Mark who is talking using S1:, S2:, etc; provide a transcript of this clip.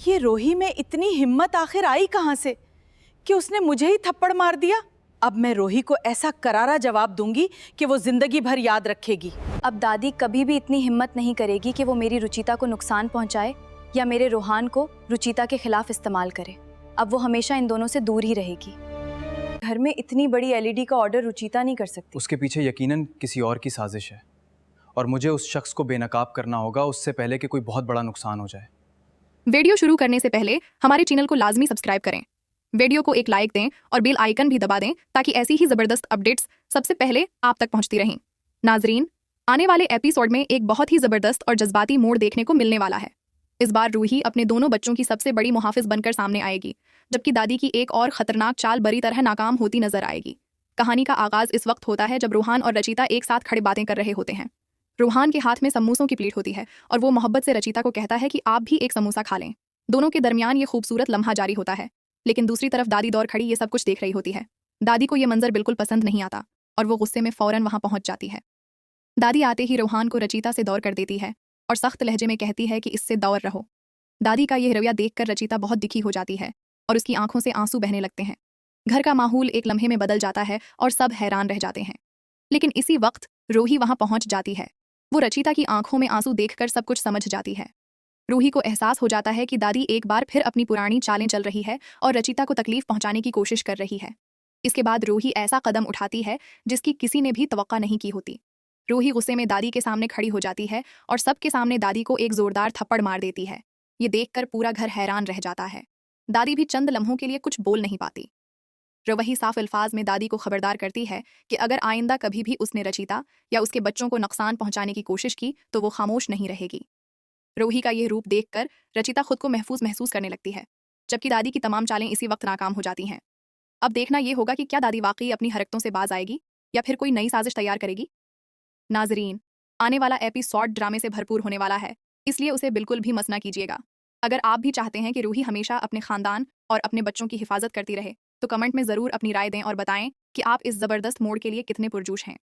S1: ये रोही में इतनी हिम्मत आखिर आई कहाँ से कि उसने मुझे ही थप्पड़ मार दिया। अब मैं रोही को ऐसा करारा जवाब दूंगी कि वो जिंदगी भर याद रखेगी।
S2: अब दादी कभी भी इतनी हिम्मत नहीं करेगी कि वो मेरी रुचिता को नुकसान पहुंचाए या मेरे रोहान को रुचिता के खिलाफ इस्तेमाल करे। अब वो हमेशा इन दोनों से दूर ही रहेगी। घर में इतनी बड़ी एलईडी का ऑर्डर रुचिता नहीं कर सकती।
S3: उसके पीछे यकीनन किसी और की साजिश है और मुझे उस शख्स को बेनकाब करना होगा उससे पहले कि कोई बहुत बड़ा नुकसान हो जाए।
S4: वीडियो शुरू करने से पहले हमारे चैनल को लाजमी सब्सक्राइब करें, वीडियो को एक लाइक दें और बेल आइकन भी दबा दें ताकि ऐसी ही ज़बरदस्त अपडेट्स सबसे पहले आप तक पहुंचती रहें। नाजरीन, आने वाले एपिसोड में एक बहुत ही ज़बरदस्त और जज्बाती मोड़ देखने को मिलने वाला है। इस बार रूही अपने दोनों बच्चों की सबसे बड़ी मुहाफिज बनकर सामने आएगी, जबकि दादी की एक और ख़तरनाक चाल बुरी तरह नाकाम होती नजर आएगी। कहानी का आगाज़ इस वक्त होता है जब रोहान और रचिता एक साथ खड़े बातें कर रहे होते हैं। रोहान के हाथ में समोसों की प्लेट होती है और वो मोहब्बत से रचिता को कहता है कि आप भी एक समोसा खा लें। दोनों के दरमियान ये खूबसूरत लम्हा जारी होता है, लेकिन दूसरी तरफ दादी दौड़ खड़ी ये सब कुछ देख रही होती है। दादी को ये मंजर बिल्कुल पसंद नहीं आता और वो गुस्से में फौरन वहां पहुंच जाती है। दादी आते ही रोहान को रचिता से दौर कर देती है और सख्त लहजे में कहती है कि इससे दौर रहो। दादी का यह रवैया देखकर रचिता बहुत दुखी हो जाती है और उसकी आंखों से आंसू बहने लगते हैं। घर का माहौल एक लम्हे में बदल जाता है और सब हैरान रह जाते हैं। लेकिन इसी वक्त रूही वहां पहुंच जाती है। वो रचिता की आंखों में आंसू देखकर सब कुछ समझ जाती है। रूही को एहसास हो जाता है कि दादी एक बार फिर अपनी पुरानी चालें चल रही है और रचिता को तकलीफ पहुंचाने की कोशिश कर रही है। इसके बाद रूही ऐसा कदम उठाती है जिसकी किसी ने भी तवक्का नहीं की होती। रूही गुस्से में दादी के सामने खड़ी हो जाती है और सबके सामने दादी को एक जोरदार थप्पड़ मार देती है। ये देखकर पूरा घर हैरान रह जाता है। दादी भी चंद लम्हों के लिए कुछ बोल नहीं पाती। रवही साफ अल्फाज में दादी को खबरदार करती है कि अगर आइंदा कभी भी उसने रचिता या उसके बच्चों को नुकसान पहुंचाने की कोशिश की तो वो खामोश नहीं रहेगी। रूही का यह रूप देखकर रचिता खुद को महफूज महसूस करने लगती है, जबकि दादी की तमाम चालें इसी वक्त नाकाम हो जाती हैं। अब देखना यह होगा कि क्या दादी वाकई अपनी हरकतों से बाज आएगी या फिर कोई नई साजिश तैयार करेगी। नाजरीन, आने वाला एपिसोड ड्रामे से भरपूर होने वाला है, इसलिए उसे बिल्कुल भी मस ना कीजिएगा। अगर आप भी चाहते हैं कि रूही हमेशा अपने खानदान और अपने बच्चों की हिफाजत करती रहे तो कमेंट में ज़रूर अपनी राय दें और बताएं कि आप इस ज़बरदस्त मोड़ के लिए कितने पुरजोश हैं।